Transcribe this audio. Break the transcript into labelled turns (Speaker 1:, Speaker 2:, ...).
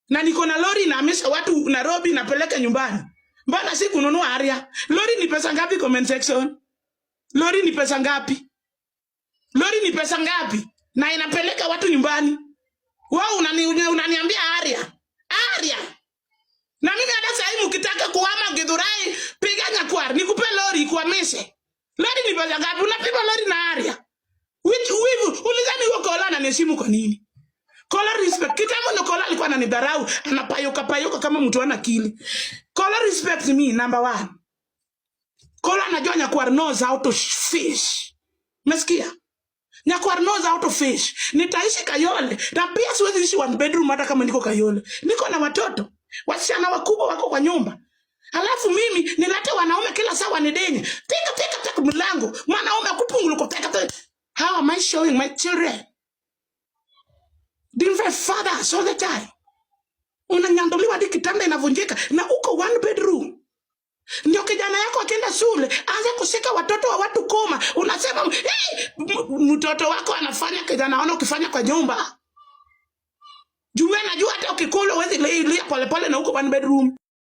Speaker 1: Na niko na lori na amesha watu Nairobi napeleka nyumbani. Mbona si kununua area? Lori ni pesa ngapi comment section? Lori ni pesa ngapi? Lori ni pesa ngapi? Na inapeleka watu nyumbani. Wao unaniambia area. Area. Na mimi hata sasa mkitaka kuhama Githurai piga Nyakwar nikupe lori kuhamishe. Lori ni pesa ngapi? Unapiga lori na area. Ulizani huo Kola ananiheshimu kwa nini? Kola respect. Kitambo ndo Kola alikuwa ananidharau, anapayuka kama mtu ana akili. Kola respect me number 1. Kola anajua Nyakwar knows how to fish. Umesikia? Nyakwar knows how to fish. Nitaishi Kayole. Na pia siwezi ishi 1 bedroom hata kama niko Kayole. Niko na watoto. Wasichana wakubwa wako kwa nyumba. Alafu mimi nilete wanaume kila saa wanidenye. Tika mlango. Mwanaume kupunguluko tika. How am I showing my children? Different fathers all the time. Unanyanduliwa hadi kitanda inavunjika na uko 1 bedroom. Ndio kijana yako akienda shule aanze kushika watoto wa watu koma. Unasema hey, mtoto wako anafanya kijana wana ukifanya kwa nyumba. Jua najua hata ukikula uwezi lia pole na uko 1 bedroom.